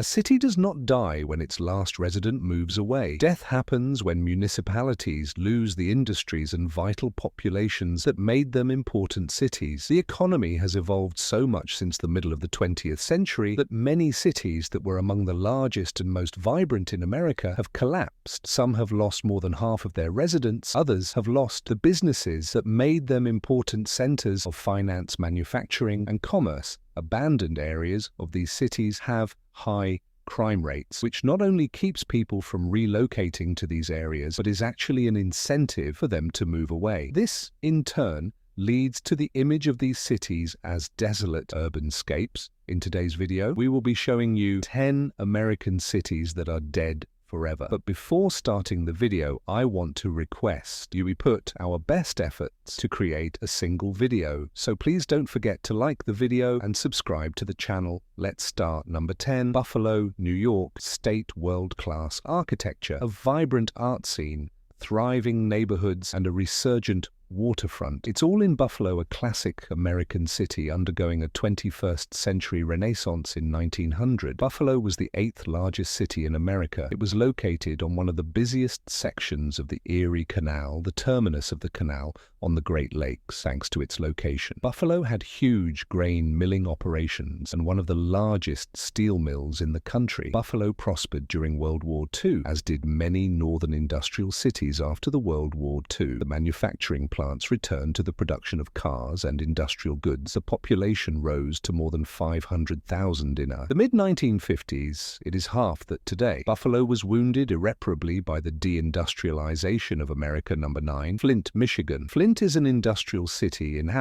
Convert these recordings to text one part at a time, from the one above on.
A city does not die when its last resident moves away. Death happens when municipalities lose the industries and vital populations that made them important cities. The economy has evolved so much since the middle of the 20th century that many cities that were among the largest and most vibrant in America have collapsed. Some have lost more than half of their residents, others have lost the businesses that made them important centers of finance, manufacturing, and commerce. Abandoned areas of these cities have high crime rates, which not only keeps people from relocating to these areas, but is actually an incentive for them to move away. This, in turn, leads to the image of these cities as desolate urbanscapes. In today's video, we will be showing you 10 American cities that are dead forever. But before starting the video, I want to request we put our best efforts to create a single video. So please don't forget to like the video and subscribe to the channel. Let's start. Number 10, Buffalo, New York. State world-class architecture, a vibrant art scene, thriving neighborhoods, and a resurgent waterfront. It's all in Buffalo, a classic American city undergoing a 21st century renaissance in 1900. Buffalo was the 8th largest city in America. It was located on one of the busiest sections of the Erie Canal, the terminus of the canal on the Great Lakes, thanks to its location. Buffalo had huge grain milling operations and one of the largest steel mills in the country. Buffalo prospered during World War II, as did many northern industrial cities after the World War II. The manufacturing plants returned to the production of cars and industrial goods. The population rose to more than 500,000 in the mid-1950s. It is half that today. Buffalo was wounded irreparably by the deindustrialization of America. Number 9, Flint, Michigan. Flint is an industrial city in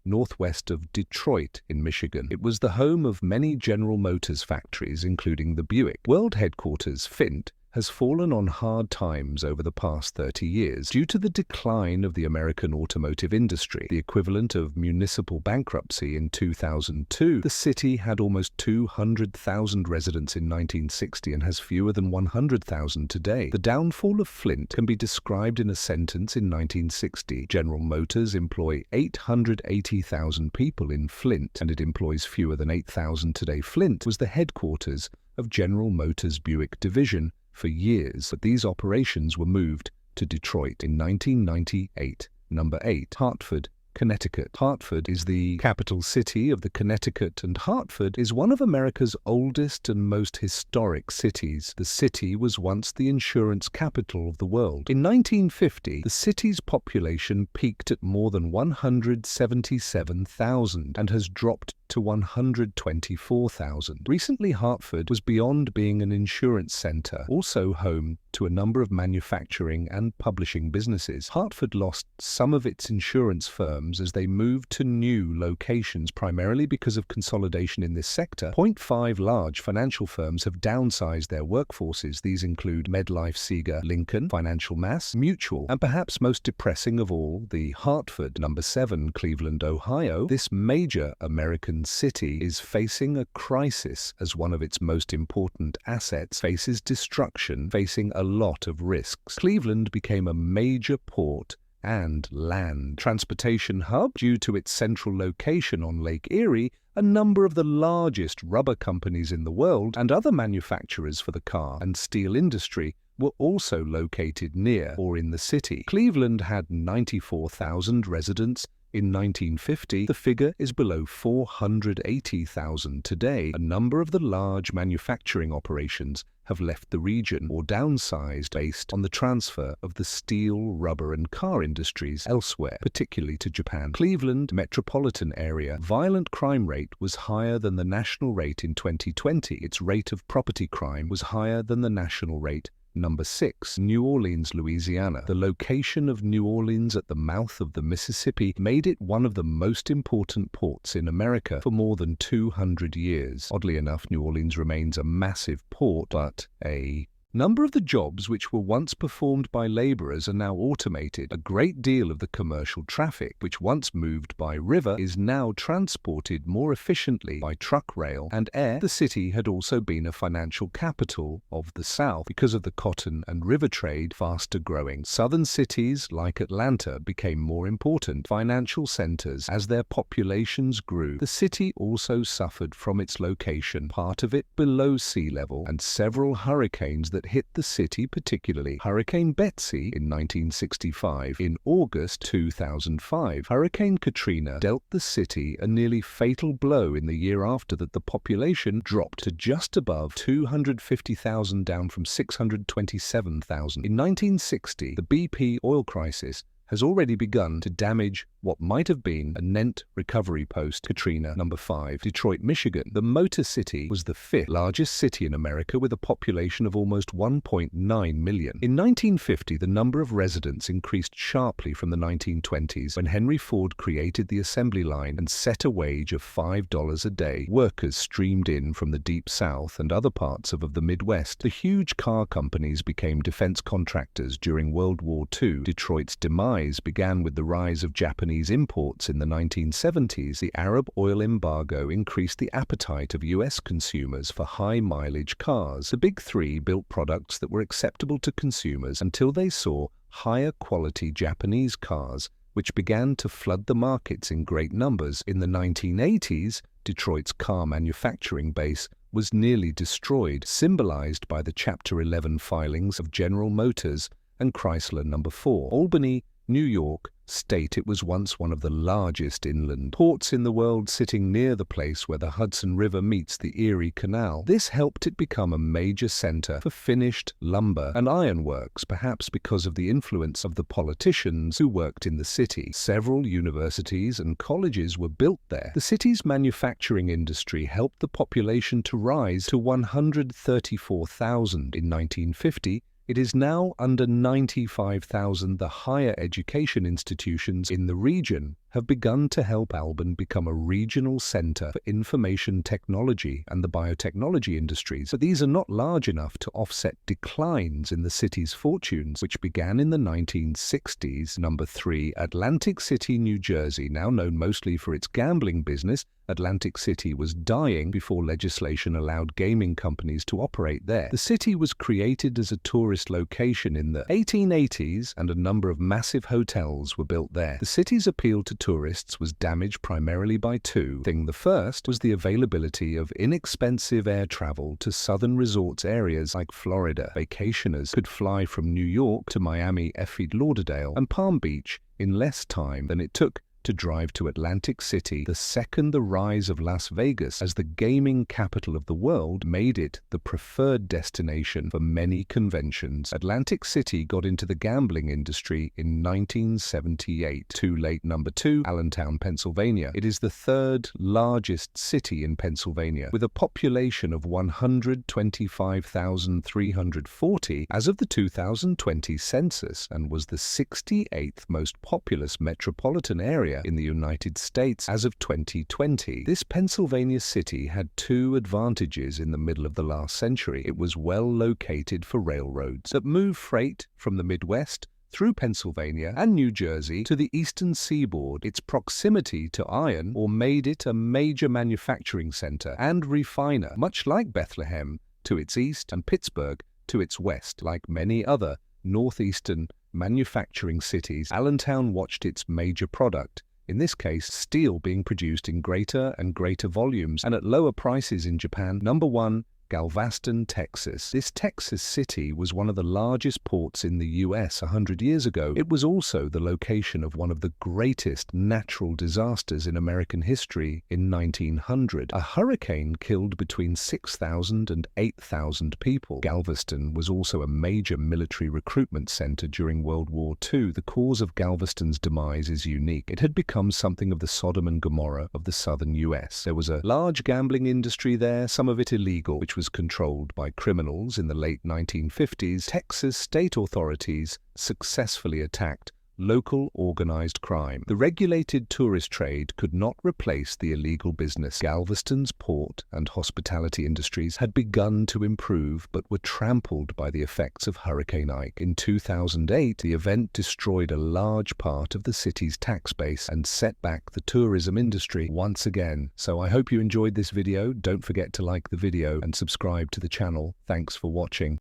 northwest of Detroit in Michigan. It was the home of many General Motors factories, including the Buick. World headquarters, Flint, has fallen on hard times over the past 30 years due to the decline of the American automotive industry, the equivalent of municipal bankruptcy in 2002. The city had almost 200,000 residents in 1960 and has fewer than 100,000 today. The downfall of Flint can be described in a sentence in 1960. General Motors employ 880,000 people in Flint, and it employs fewer than 8,000 today. Flint was the headquarters of General Motors' Buick division for years, but these operations were moved to Detroit in 1998. Number 8, Hartford, Connecticut. Hartford is the capital city of the Connecticut, and Hartford is one of America's oldest and most historic cities. The city was once the insurance capital of the world. In 1950, the city's population peaked at more than 177,000 and has dropped to 124,000. Recently, Hartford was beyond being an insurance center, also home to a number of manufacturing and publishing businesses. Hartford lost some of its insurance firms as they moved to new locations, primarily because of consolidation in this sector. 0.5 large financial firms have downsized their workforces. These include MetLife, Seeger, Lincoln, Financial Mass, Mutual, and perhaps most depressing of all, the Hartford. Number 7, Cleveland, Ohio. This major American city is facing a crisis as one of its most important assets faces destruction, facing a lot of risks. Cleveland became a major port and land transportation hub due to its central location on Lake Erie. A number of the largest rubber companies in the world and other manufacturers for the car and steel industry were also located near or in the city. Cleveland had 94,000 residents. In 1950, the figure is below 480,000 today. A number of the large manufacturing operations have left the region or downsized based on the transfer of the steel, rubber, and car industries elsewhere, particularly to Japan. Cleveland metropolitan area violent crime rate was higher than the national rate in 2020. Its rate of property crime was higher than the national rate. Number 6, New Orleans, Louisiana. The location of New Orleans at the mouth of the Mississippi made it one of the most important ports in America for more than 200 years. Oddly enough, New Orleans remains a massive port, but a Number of the jobs which were once performed by laborers are now automated. A great deal of the commercial traffic, which once moved by river, is now transported more efficiently by truck, rail, and air. The city had also been a financial capital of the South because of the cotton and river trade, faster growing. Southern cities like Atlanta became more important financial centers as their populations grew. The city also suffered from its location, part of it below sea level, and several hurricanes that hit the city particularly. Hurricane Betsy in 1965. In August 2005, Hurricane Katrina dealt the city a nearly fatal blow in the year after that. The population dropped to just above 250,000, down from 627,000. In 1960, the BP oil crisis has already begun to damage what might have been a net recovery post-Katrina. Number 5. Detroit, Michigan. The Motor City was the 5th largest city in America with a population of almost 1.9 million. In 1950, the number of residents increased sharply from the 1920s when Henry Ford created the assembly line and set a wage of $5 a day. Workers streamed in from the Deep South and other parts of the Midwest. The huge car companies became defense contractors during World War II. Detroit's demise began with the rise of Japanese imports in the 1970s. The Arab oil embargo increased the appetite of U.S. consumers for high-mileage cars. The Big Three built products that were acceptable to consumers until they saw higher-quality Japanese cars, which began to flood the markets in great numbers. In the 1980s, Detroit's car manufacturing base was nearly destroyed, symbolized by the Chapter 11 filings of General Motors and Chrysler. Number 4. Albany, New York State. It was once one of the largest inland ports in the world, sitting near the place where the Hudson River meets the Erie Canal. This helped it become a major center for finished lumber and ironworks, perhaps because of the influence of the politicians who worked in the city. Several universities and colleges were built there. The city's manufacturing industry helped the population to rise to 134,000 in 1950. It is now under 95,000. The higher education institutions in the region have begun to help Albany become a regional center for information technology and the biotechnology industries. But these are not large enough to offset declines in the city's fortunes, which began in the 1960s. Number 3. Atlantic City, New Jersey. Now known mostly for its gambling business, Atlantic City was dying before legislation allowed gaming companies to operate there. The city was created as a tourist location in the 1880s, and a number of massive hotels were built there. The city's appeal to tourists was damaged primarily by two things. The first was the availability of inexpensive air travel to southern resorts areas like Florida. Vacationers could fly from New York to Miami, Fort Lauderdale, and Palm Beach in less time than it took to drive to Atlantic City. The second, the rise of Las Vegas as the gaming capital of the world made it the preferred destination for many conventions. Atlantic City got into the gambling industry in 1978. Too late. Number 2, Allentown, Pennsylvania. It is the third largest city in Pennsylvania, with a population of 125,340 as of the 2020 census, and was the 68th most populous metropolitan area in the United States as of 2020. This Pennsylvania city had two advantages in the middle of the last century. It was well located for railroads that moved freight from the Midwest through Pennsylvania and New Jersey to the eastern seaboard. Its proximity to iron ore made it a major manufacturing center and refiner, much like Bethlehem to its east and Pittsburgh to its west. Like many other northeastern manufacturing cities, Allentown watched its major product, in this case steel, being produced in greater and greater volumes and at lower prices in Japan. Number 1, Galveston, Texas. This Texas city was one of the largest ports in the U.S. 100 years ago. It was also the location of one of the greatest natural disasters in American history in 1900. A hurricane killed between 6,000 and 8,000 people. Galveston was also a major military recruitment center during World War II. The cause of Galveston's demise is unique. It had become something of the Sodom and Gomorrah of the southern U.S. There was a large gambling industry there, some of it illegal, which was controlled by criminals. In the late 1950s, Texas state authorities successfully attacked local organized crime. The regulated tourist trade could not replace the illegal business. Galveston's port and hospitality industries had begun to improve but were trampled by the effects of Hurricane Ike. In 2008, the event destroyed a large part of the city's tax base and set back the tourism industry once again. So I hope you enjoyed this video. Don't forget to like the video and subscribe to the channel. Thanks for watching.